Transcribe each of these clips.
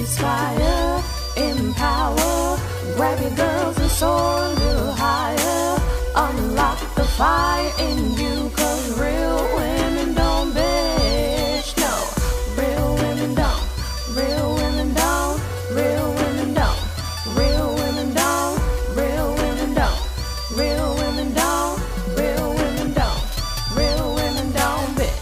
inspire, empower, grab your girls and soar a little higher. Unlock the fire in you, cause real women don't bitch, no. Real women don't, real women don't, real women don't, real women don't, real women don't, real women don't, real women don't, real women don't bitch.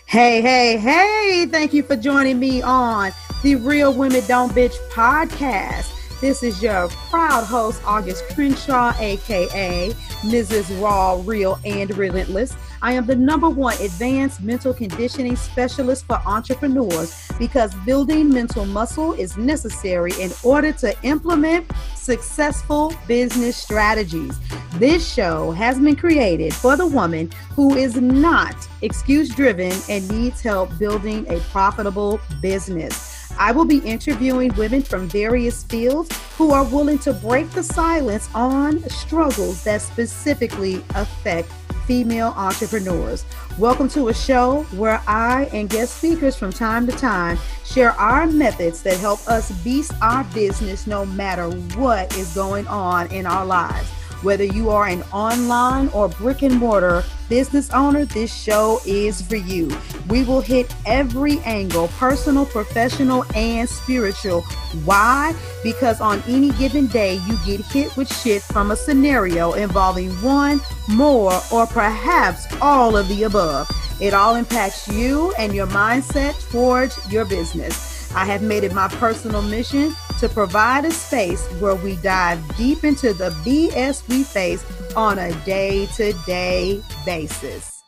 Hey, thank you for joining me on the Real Women Don't Bitch podcast. This is your proud host, Auguste Crenshaw, aka Mrs. Raw, Real, and Relentless. I am the #1 advanced mental conditioning specialist for entrepreneurs because building mental muscle is necessary in order to implement successful business strategies. This show has been created for the woman who is not excuse-driven and needs help building a profitable business. I will be interviewing women from various fields who are willing to break the silence on struggles that specifically affect female entrepreneurs. Welcome to a show where I and guest speakers from time to time share our methods that help us beast our business no matter what is going on in our lives. Whether you are an online or brick and mortar business owner, this show is for you. We will hit every angle, personal, professional, and spiritual. Why? Because on any given day, you get hit with shit from a scenario involving one, more, or perhaps all of the above. It all impacts you and your mindset towards your business. I have made it my personal mission to provide a space where we dive deep into the BS we face on a day-to-day basis.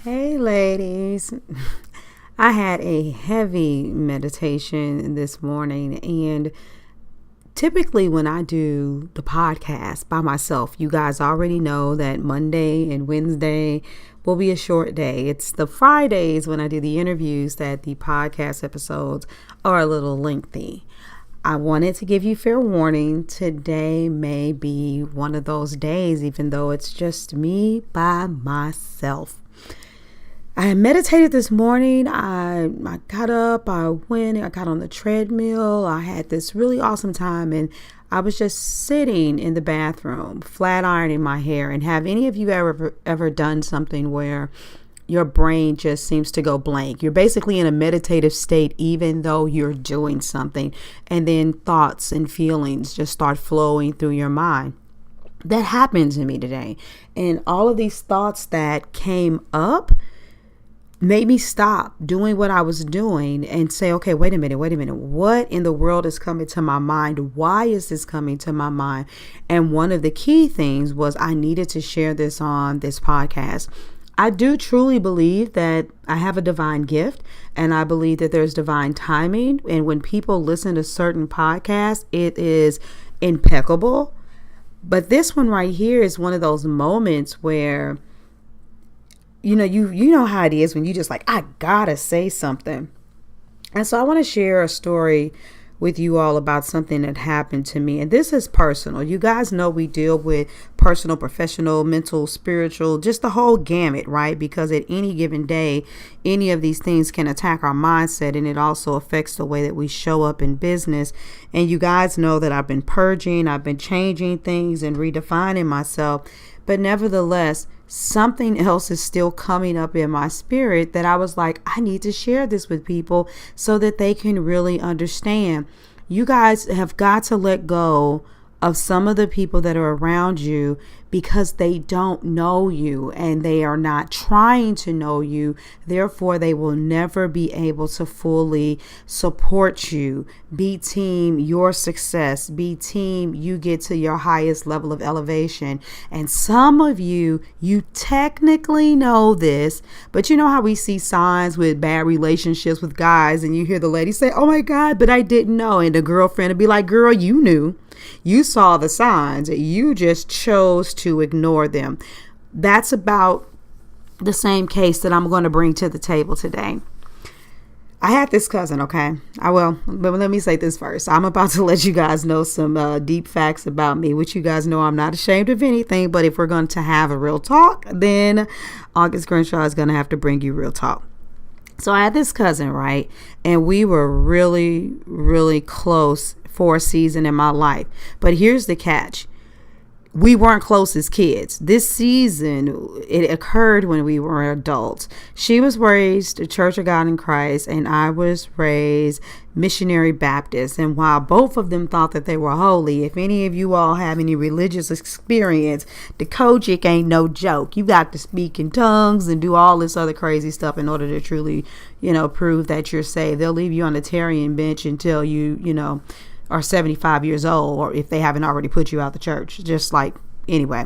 Hey ladies, I had a heavy meditation this morning, and typically when I do the podcast by myself, you guys already know that Monday and Wednesday will be a short day. It's the Fridays when I do the interviews that the podcast episodes are a little lengthy. I wanted to give you fair warning. Today may be one of those days, even though it's just me by myself. I meditated this morning. I got up, I got on the treadmill. I had this really awesome time, and I was just sitting in the bathroom, flat ironing my hair. And have any of you ever done something where your brain just seems to go blank? You're basically in a meditative state, even though you're doing something, and then thoughts and feelings just start flowing through your mind. That happened to me today. And all of these thoughts that came up made me stop doing what I was doing and say, okay, wait a minute. What in the world is coming to my mind? Why is this coming to my mind? And one of the key things was I needed to share this on this podcast. I do truly believe that I have a divine gift, and I believe that there's divine timing. And when people listen to certain podcasts, it is impeccable. But this one right here is one of those moments where you know how it is when you just like, I gotta say something. And so I want to share a story with you all about something that happened to me. And this is personal. You guys know we deal with personal, professional, mental, spiritual, just the whole gamut, right? Because at any given day, any of these things can attack our mindset, and it also affects the way that we show up in business. And you guys know that I've been purging, I've been changing things and redefining myself. But nevertheless, something else is still coming up in my spirit that I was like, I need to share this with people so that they can really understand. You guys have got to let go of some of the people that are around you because they don't know you and they are not trying to know you. Therefore, they will never be able to fully support you. Be team your success. Be team you get to your highest level of elevation. And some of you technically know this, but you know how we see signs with bad relationships with guys and you hear the lady say, oh my God, but I didn't know. And the girlfriend would be like, girl, you knew. You saw the signs. You just chose to ignore them. That's about the same case that I'm going to bring to the table today. I had this cousin, okay? But let me say this first. I'm about to let you guys know some deep facts about me, which you guys know I'm not ashamed of anything. But if we're going to have a real talk, then Auguste Crenshaw is going to have to bring you real talk. So I had this cousin, right? And we were really, really close for a season in my life. But here's the catch. We weren't close as kids. This season, it occurred when we were adults. She was raised a Church of God in Christ, and I was raised Missionary Baptist. And while both of them thought that they were holy, if any of you all have any religious experience, the Kojic ain't no joke. You got to speak in tongues and do all this other crazy stuff in order to truly, prove that you're saved. They'll leave you on the Tarian bench until you are 75 years old, or if they haven't already put you out the church. Anyway.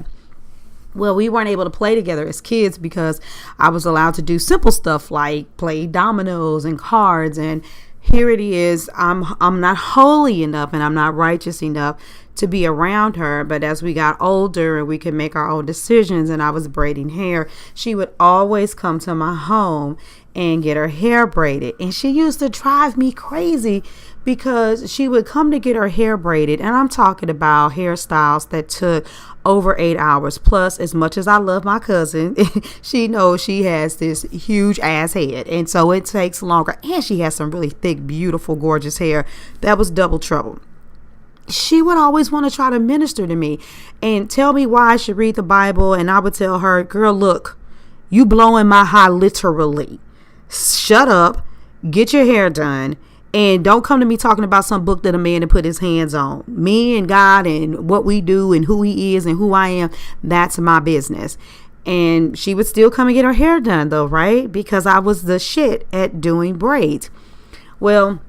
Well, we weren't able to play together as kids because I was allowed to do simple stuff like play dominoes and cards. And here it is. I'm not holy enough and I'm not righteous enough to be around her. But as we got older and we could make our own decisions and I was braiding hair, she would always come to my home and get her hair braided. And she used to drive me crazy because she would come to get her hair braided. And I'm talking about hairstyles that took over 8 hours. Plus, as much as I love my cousin, she knows she has this huge ass head. And so it takes longer. And she has some really thick, beautiful, gorgeous hair. That was double trouble. She would always want to try to minister to me and tell me why I should read the Bible. And I would tell her, girl, look, you blowing my high literally. Shut up, get your hair done, and don't come to me talking about some book that a man had put his hands on. Me and God and what we do and who he is and who I am, that's my business. And she would still come and get her hair done though, right? Because I was the shit at doing braids. Well,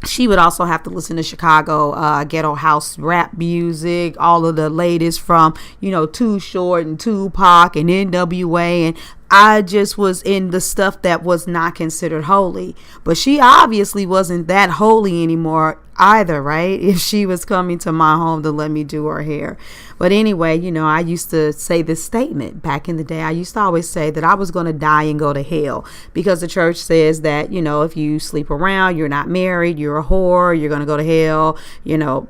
she would also have to listen to Chicago ghetto house rap music, all of the latest from, Too Short and Tupac and NWA. And I just was in the stuff that was not considered holy. But she obviously wasn't that holy anymore either, right? If she was coming to my home to let me do her hair. But anyway, I used to say this statement back in the day. I used to always say that I was going to die and go to hell because the church says that, if you sleep around, you're not married, you're a whore, you're going to go to hell,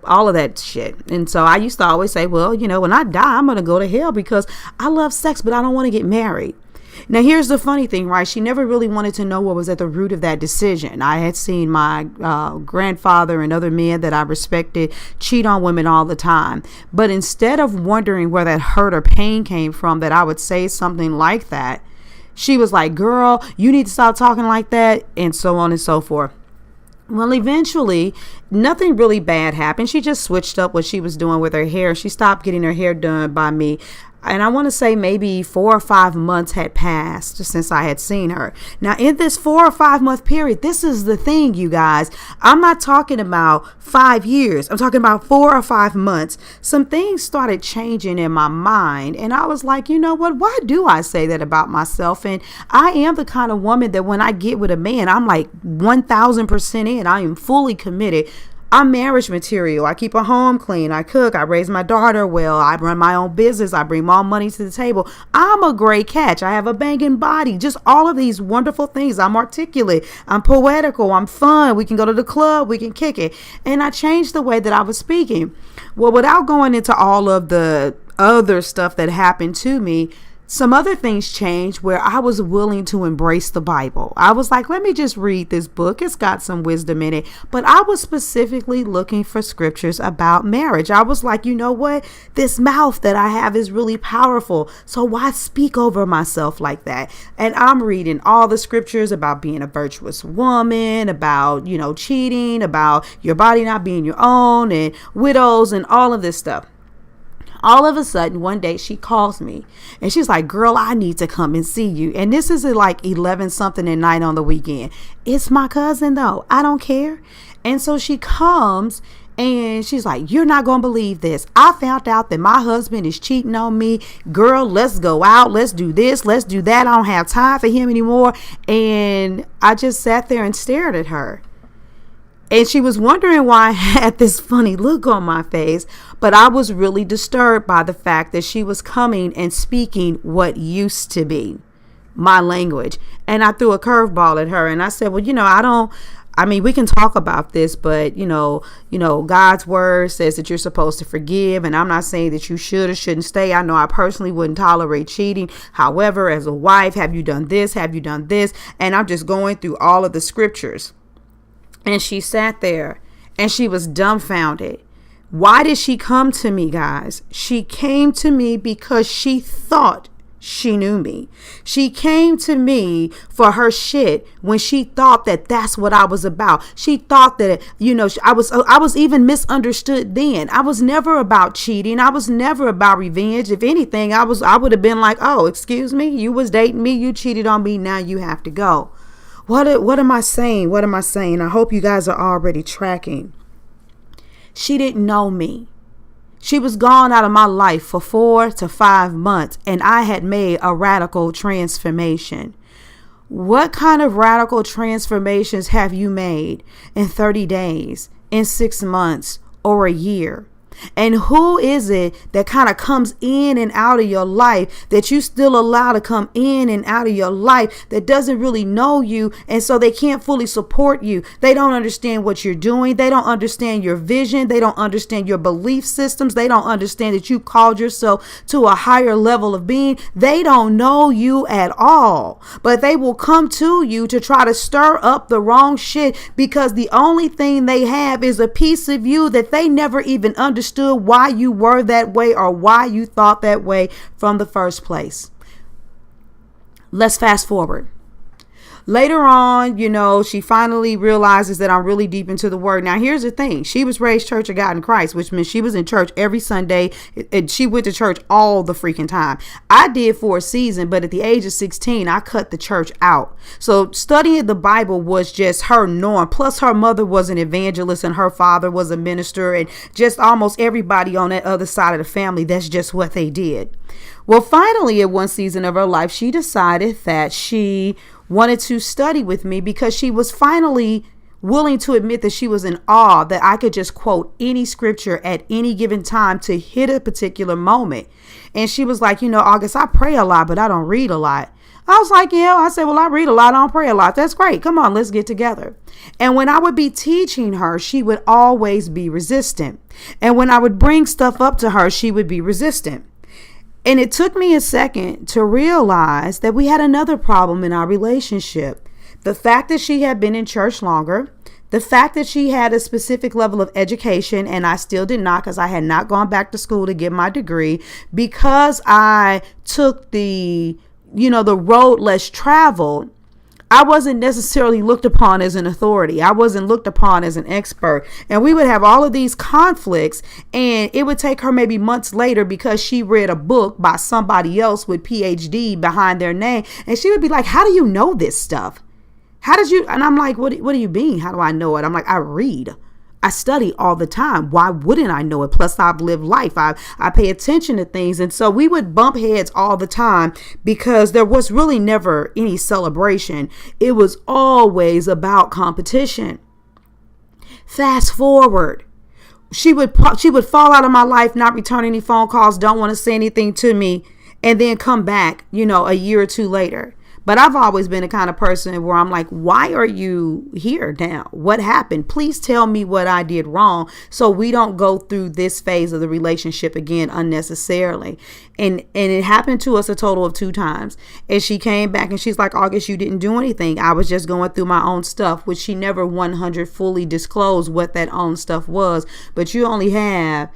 all of that shit. And so I used to always say, well, when I die, I'm going to go to hell because I love sex, but I don't want to get married. Now, here's the funny thing, right? She never really wanted to know what was at the root of that decision. I had seen my grandfather and other men that I respected cheat on women all the time. But instead of wondering where that hurt or pain came from, that I would say something like that, she was like, girl, you need to stop talking like that, and so on and so forth. Well, eventually, nothing really bad happened. She just switched up what she was doing with her hair. She stopped getting her hair done by me. And I want to say maybe 4 or 5 months had passed since I had seen her. Now, in this 4 or 5 month period, this is the thing, you guys. I'm not talking about 5 years. I'm talking about 4 or 5 months. Some things started changing in my mind. And I was like, you know what? Why do I say that about myself? And I am the kind of woman that when I get with a man, I'm like 1000% in. I am fully committed. I'm marriage material. I keep a home clean. I cook. I raise my daughter well. I run my own business. I bring my own money to the table. I'm a great catch. I have a banging body. Just all of these wonderful things. I'm articulate. I'm poetical. I'm fun. We can go to the club. We can kick it. And I changed the way that I was speaking. Well, without going into all of the other stuff that happened to me, some other things changed where I was willing to embrace the Bible. I was like, let me just read this book. It's got some wisdom in it. But I was specifically looking for scriptures about marriage. I was like, you know what? This mouth that I have is really powerful. So why speak over myself like that? And I'm reading all the scriptures about being a virtuous woman, about, cheating, about your body not being your own, and widows and all of this stuff. All of a sudden, one day she calls me and she's like, girl, I need to come and see you. And this is at like 11 something at night on the weekend. It's my cousin though. I don't care. And so she comes and she's like, you're not going to believe this. I found out that my husband is cheating on me. Girl, let's go out. Let's do this. Let's do that. I don't have time for him anymore. And I just sat there and stared at her. And she was wondering why I had this funny look on my face. But I was really disturbed by the fact that she was coming and speaking what used to be my language. And I threw a curveball at her. And I said, well, I mean, we can talk about this, but God's word says that you're supposed to forgive. And I'm not saying that you should or shouldn't stay. I know I personally wouldn't tolerate cheating. However, as a wife, have you done this? Have you done this? And I'm just going through all of the scriptures. And she sat there and she was dumbfounded. Why did she come to me, guys? She came to me because she thought she knew me. She came to me for her shit when she thought that that's what I was about. She thought that, I was even misunderstood then. I was never about cheating. I was never about revenge. If anything, I would have been like, oh, excuse me, you was dating me, you cheated on me, now you have to go. What am I saying? What am I saying? I hope you guys are already tracking. She didn't know me. She was gone out of my life for 4 to 5 months, and I had made a radical transformation. What kind of radical transformations have you made in 30 days, in 6 months, or a year? And who is it that kind of comes in and out of your life that you still allow to come in and out of your life that doesn't really know you, and so they can't fully support you? They don't understand what you're doing. They don't understand your vision. They don't understand your belief systems. They don't understand that you called yourself to a higher level of being. They don't know you at all, but they will come to you to try to stir up the wrong shit because the only thing they have is a piece of you that they never even understood why you were that way or why you thought that way from the first place. Let's fast forward. Later on, she finally realizes that I'm really deep into the word. Now, here's the thing. She was raised Church of God in Christ, which means she was in church every Sunday, and she went to church all the freaking time. I did for a season, but at the age of 16, I cut the church out. So studying the Bible was just her norm. Plus, her mother was an evangelist and her father was a minister, and just almost everybody on that other side of the family, that's just what they did. Well, finally, at one season of her life, she decided that she wanted to study with me because she was finally willing to admit that she was in awe that I could just quote any scripture at any given time to hit a particular moment. And she was like, Auguste, I pray a lot, but I don't read a lot. I was like, yeah. I said, well, I read a lot, I don't pray a lot. That's great. Come on, let's get together. And when I would be teaching her, she would always be resistant. And when I would bring stuff up to her, she would be resistant. And it took me a second to realize that we had another problem in our relationship. The fact that she had been in church longer, the fact that she had a specific level of education, and I still did not, because I had not gone back to school to get my degree, because I took the road less traveled. I wasn't necessarily looked upon as an authority. I wasn't looked upon as an expert. And we would have all of these conflicts, and it would take her maybe months later because she read a book by somebody else with PhD behind their name. And she would be like, how do you know this stuff? How did you? And I'm like, what do you mean? How do I know it? I'm like, I read. I study all the time. Why wouldn't I know it? Plus, I've lived life. I pay attention to things. And so we would bump heads all the time because there was really never any celebration. It was always about competition. Fast forward. She would fall out of my life, not return any phone calls, don't want to say anything to me, and then come back, a year or two later. But I've always been the kind of person where I'm like, why are you here now? What happened? Please tell me what I did wrong so we don't go through this phase of the relationship again unnecessarily. And it happened to us a total of 2 times. And she came back and she's like, Auguste, you didn't do anything. I was just going through my own stuff, which she never 100 fully disclosed what that own stuff was. But you only have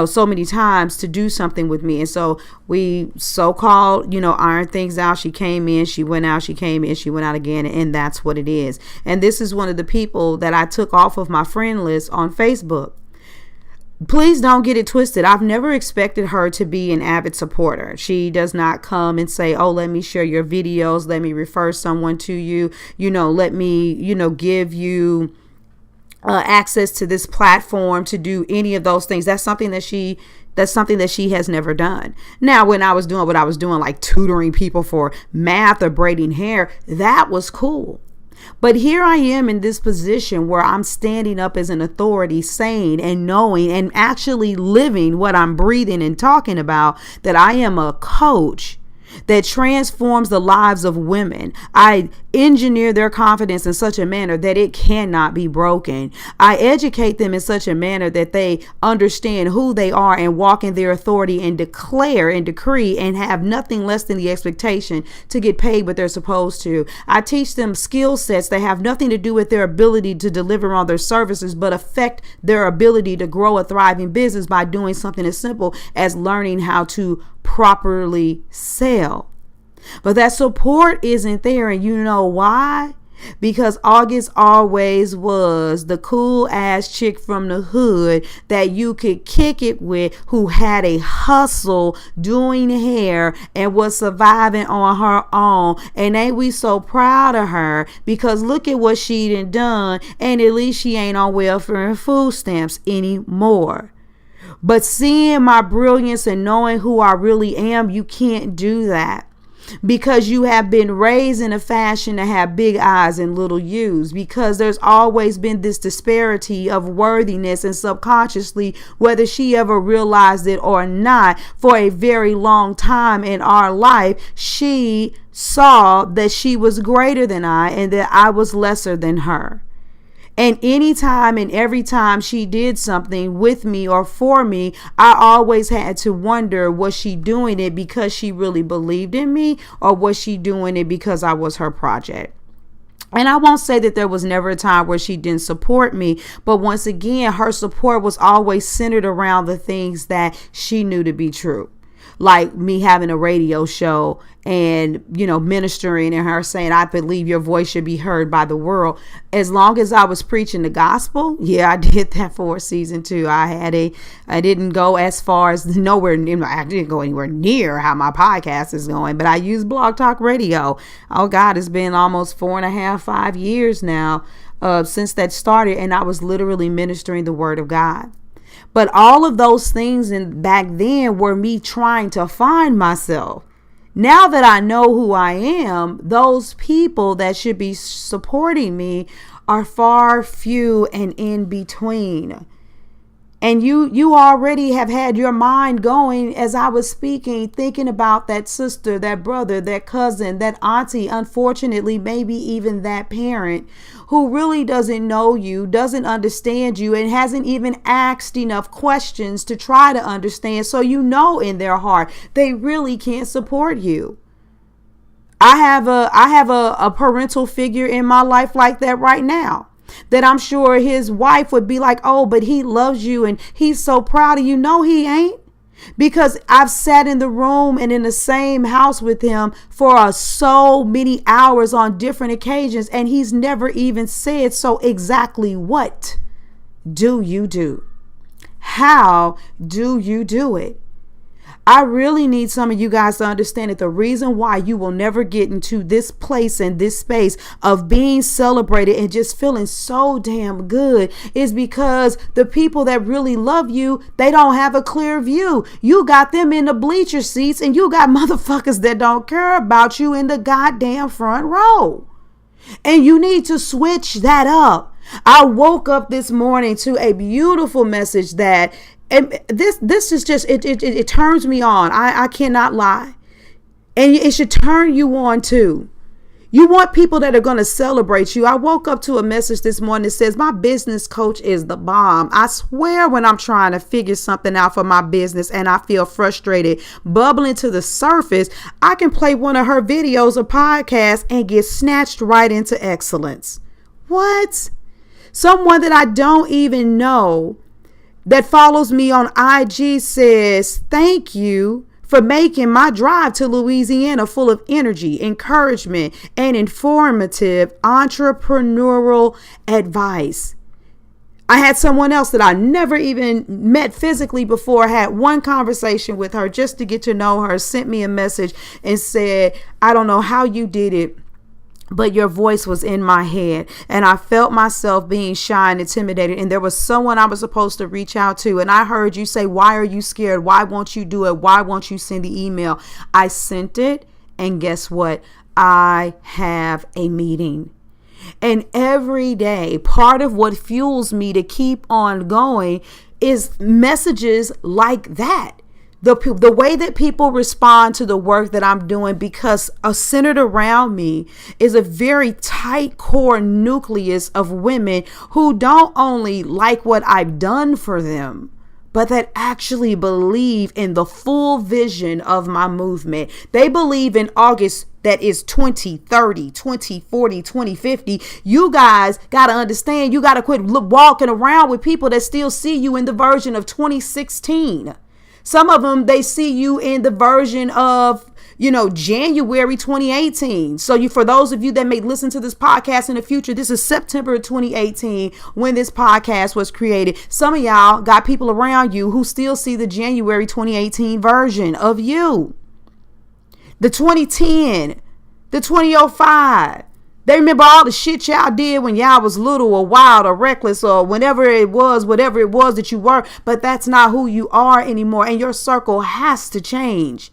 so many times to do something with me. And so we so-called, iron things out. She came in, she went out, she came in, she went out again. And that's what it is. And this is one of the people that I took off of my friend list on Facebook. Please don't get it twisted. I've never expected her to be an avid supporter. She does not come and say, oh, let me share your videos. Let me refer someone to you. Let me, give you access to this platform to do any of those things. That's something that she has never done. Now, when I was doing what I was doing, like tutoring people for math or braiding hair, that was cool. But here I am in this position where I'm standing up as an authority, saying and knowing and actually living what I'm breathing and talking about, that I am a coach that transforms the lives of women. I engineer their confidence in such a manner that it cannot be broken. I educate them in such a manner that they understand who they are and walk in their authority and declare and decree and have nothing less than the expectation to get paid what they're supposed to. I teach them skill sets that have nothing to do with their ability to deliver on their services, but affect their ability to grow a thriving business by doing something as simple as learning how to properly sell. But that support isn't there, and you know why? Because Auguste always was the cool ass chick from the hood that you could kick it with, who had a hustle doing hair and was surviving on her own. And ain't we so proud of her? Because look at what she done, and at least she ain't on welfare and food stamps anymore. But seeing my brilliance and knowing who I really am, you can't do that. Because you have been raised in a fashion to have big eyes and little U's, because there's always been this disparity of worthiness, and subconsciously, whether she ever realized it or not, for a very long time in our life, she saw that she was greater than I and that I was lesser than her. And anytime and every time she did something with me or for me, I always had to wonder, was she doing it because she really believed in me, or was she doing it because I was her project? And I won't say that there was never a time where she didn't support me, but once again, her support was always centered around the things that she knew to be true. Like me having a radio show and, ministering and her saying, I believe your voice should be heard by the world. As long as I was preaching the gospel, yeah, I did that for a season too. I didn't go as far as I didn't go anywhere near how my podcast is going, but I use Blog Talk Radio. Oh God, it's been almost 4.5, 5 years now since that started. And I was literally ministering the word of God. But all of those things back then were me trying to find myself. Now that I know who I am, those people that should be supporting me are far few and in between. And you already have had your mind going as I was speaking, thinking about that sister, that brother, that cousin, that auntie, unfortunately, maybe even that parent who really doesn't know you, doesn't understand you, and hasn't even asked enough questions to try to understand. So in their heart, they really can't support you. I have a parental figure in my life like that right now, that I'm sure his wife would be like, oh, but he loves you and he's so proud of you. No, he ain't. Because I've sat in the room and in the same house with him for so many hours on different occasions, and he's never even said, so exactly what do you do? How do you do it? I really need some of you guys to understand that the reason why you will never get into this place and this space of being celebrated and just feeling so damn good is because the people that really love you, they don't have a clear view. You got them in the bleacher seats, and you got motherfuckers that don't care about you in the goddamn front row. And you need to switch that up. I woke up this morning to a beautiful message that, and this is just, it turns me on. I cannot lie. And it should turn you on too. You want people that are going to celebrate you. I woke up to a message this morning that says, my business coach is the bomb. I swear, when I'm trying to figure something out for my business and I feel frustrated, bubbling to the surface, I can play one of her videos or podcasts and get snatched right into excellence. What? Someone that I don't even know that follows me on IG says, thank you for making my drive to Louisiana full of energy, encouragement, and informative entrepreneurial advice. I had someone else that I never even met physically before, had one conversation with her just to get to know her, sent me a message and said, I don't know how you did it, but your voice was in my head, and I felt myself being shy and intimidated. And there was someone I was supposed to reach out to. And I heard you say, why are you scared? Why won't you do it? Why won't you send the email? I sent it. And guess what? I have a meeting. And every day, part of what fuels me to keep on going is messages like that. The way that people respond to the work that I'm doing, because centered around me is a very tight core nucleus of women who don't only like what I've done for them, but that actually believe in the full vision of my movement. They believe in August that is 2030, 2040, 2050. You guys got to understand, you got to quit walking around with people that still see you in the version of 2016. Some of them, they see you in the version of, January 2018. So for those of you that may listen to this podcast in the future, this is September 2018 when this podcast was created. Some of y'all got people around you who still see the January 2018 version of you. The 2010, the 2005. They remember all the shit y'all did when y'all was little or wild or reckless or whatever it was that you were. But that's not who you are anymore. And your circle has to change.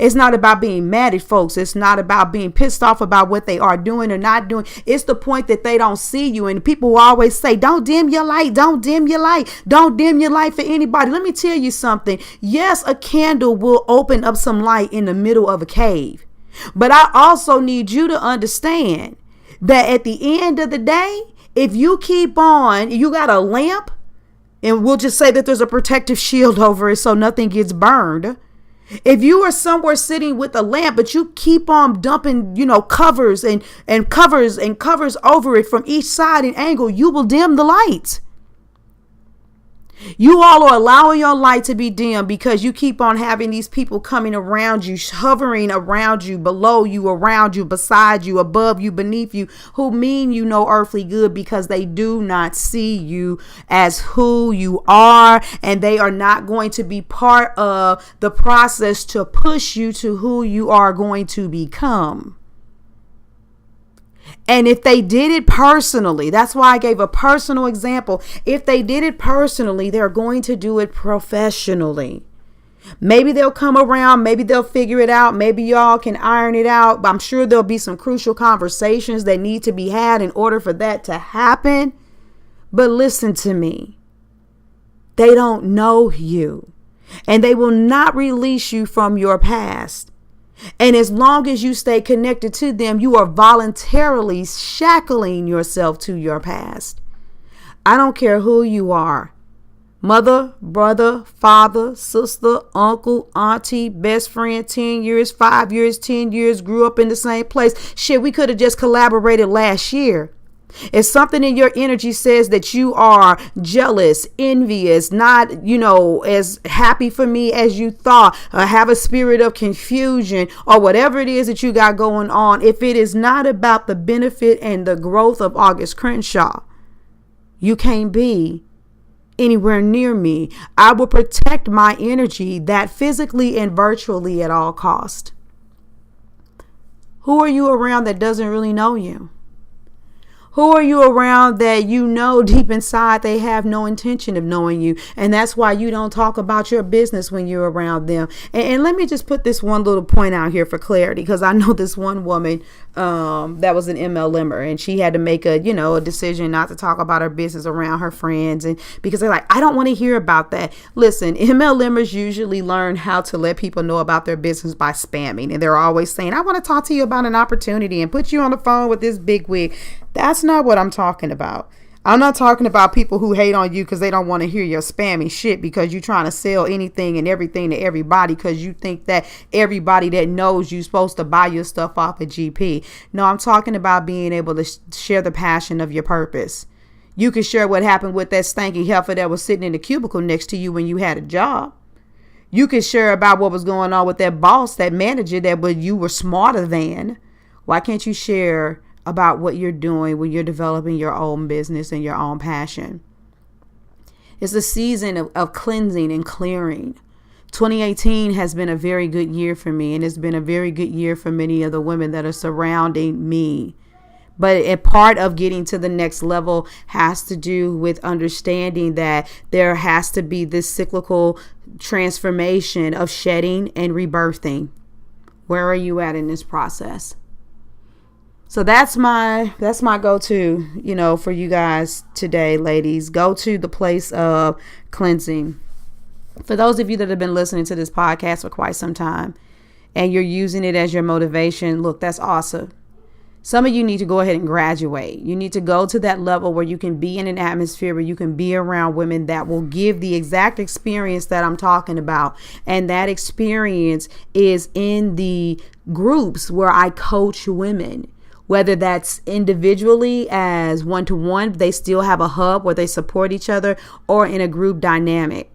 It's not about being mad at folks. It's not about being pissed off about what they are doing or not doing. It's the point that they don't see you. And people will always say, don't dim your light. Don't dim your light. Don't dim your light for anybody. Let me tell you something. Yes, a candle will open up some light in the middle of a cave. But I also need you to understand that at the end of the day, if you keep on, you got a lamp, and we'll just say that there's a protective shield over it so nothing gets burned. If you are somewhere sitting with a lamp, but you keep on dumping, covers and covers over it from each side and angle, you will dim the light. You all are allowing your light to be dim because you keep on having these people coming around you, hovering around you, below you, around you, beside you, above you, beneath you, who mean you no earthly good because they do not see you as who you are, and they are not going to be part of the process to push you to who you are going to become. And if they did it personally, that's why I gave a personal example. If they did it personally, they're going to do it professionally. Maybe they'll come around. Maybe they'll figure it out. Maybe y'all can iron it out. But I'm sure there'll be some crucial conversations that need to be had in order for that to happen. But listen to me. They don't know you, and they will not release you from your past. And as long as you stay connected to them, you are voluntarily shackling yourself to your past. I don't care who you are. Mother, brother, father, sister, uncle, auntie, best friend, 10 years, 5 years, 10 years, grew up in the same place. Shit, we could have just collaborated last year. If something in your energy says that you are jealous, envious, not, as happy for me as you thought, or have a spirit of confusion, or whatever it is that you got going on, if it is not about the benefit and the growth of Auguste Crenshaw, you can't be anywhere near me. I will protect my energy, that physically and virtually, at all cost. Who are you around that doesn't really know you? Who are you around that deep inside they have no intention of knowing you? And that's why you don't talk about your business when you're around them. And let me just put this one little point out here for clarity, because I know this one woman that was an MLMer, and she had to make a decision not to talk about her business around her friends, and because they're like, I don't want to hear about that. Listen, MLMers usually learn how to let people know about their business by spamming, and they're always saying, I want to talk to you about an opportunity and put you on the phone with this big wig. That's not what I'm talking about. I'm not talking about people who hate on you because they don't want to hear your spammy shit because you're trying to sell anything and everything to everybody because you think that everybody that knows you're supposed to buy your stuff off of GP. No, I'm talking about being able to share the passion of your purpose. You can share what happened with that stanky heifer that was sitting in the cubicle next to you when you had a job. You can share about what was going on with that boss, that manager that you were smarter than. Why can't you share about what you're doing when you're developing your own business and your own passion? It's a season of cleansing and clearing. 2018 has been a very good year for me, and it's been a very good year for many of the women that are surrounding me. But a part of getting to the next level has to do with understanding that there has to be this cyclical transformation of shedding and rebirthing. Where are you at in this process? So that's my go-to, for you guys today, ladies. Go to the place of cleansing. For those of you that have been listening to this podcast for quite some time and you're using it as your motivation, look, that's awesome. Some of you need to go ahead and graduate. You need to go to that level where you can be in an atmosphere where you can be around women that will give the exact experience that I'm talking about. And that experience is in the groups where I coach women, whether that's individually as one-to-one, they still have a hub where they support each other, or in a group dynamic.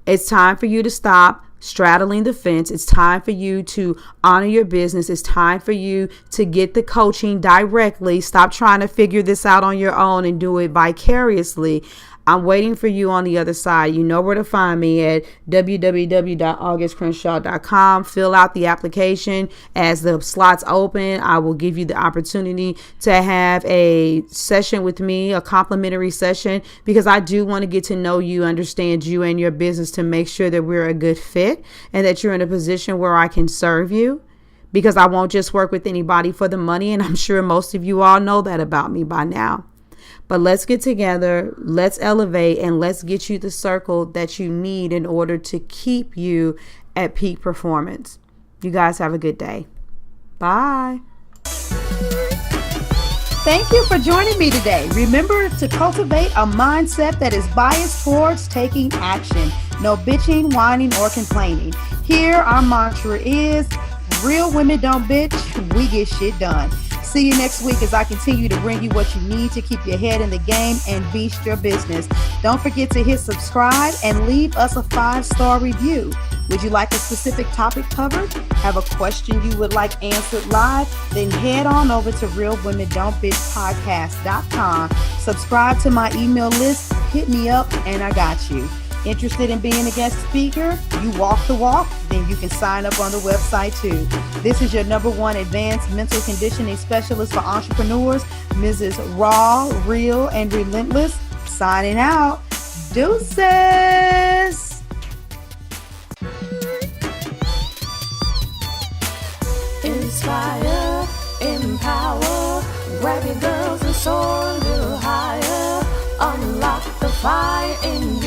It's time for you to stop straddling the fence. It's time for you to honor your business. It's time for you to get the coaching directly. Stop trying to figure this out on your own and do it vicariously. I'm waiting for you on the other side. You know where to find me at www.augustecrenshaw.com. Fill out the application. As the slots open, I will give you the opportunity to have a session with me, a complimentary session, because I do want to get to know you, understand you and your business, to make sure that we're a good fit and that you're in a position where I can serve you. Because I won't just work with anybody for the money, and I'm sure most of you all know that about me by now. But let's get together, let's elevate, and let's get you the circle that you need in order to keep you at peak performance. You guys have a good day. Bye. Thank you for joining me today. Remember to cultivate a mindset that is biased towards taking action. No bitching, whining, or complaining. Here, our mantra is, real women don't bitch, we get shit done. See you next week as I continue to bring you what you need to keep your head in the game and beast your business. Don't forget to hit subscribe and leave us a 5-star review. Would you like a specific topic covered? Have a question you would like answered live? Then head on over to realwomen.don't bitch podcast.com. Subscribe to my email list, hit me up, and I got you. Interested in being a guest speaker? You walk the walk? Then you can sign up on the website too. This is your #1 advanced mental conditioning specialist for entrepreneurs, Mrs. Raw, Real, and Relentless. Signing out. Deuces. Inspire, empower, grab your girls and soar a little higher. Unlock the fire in you.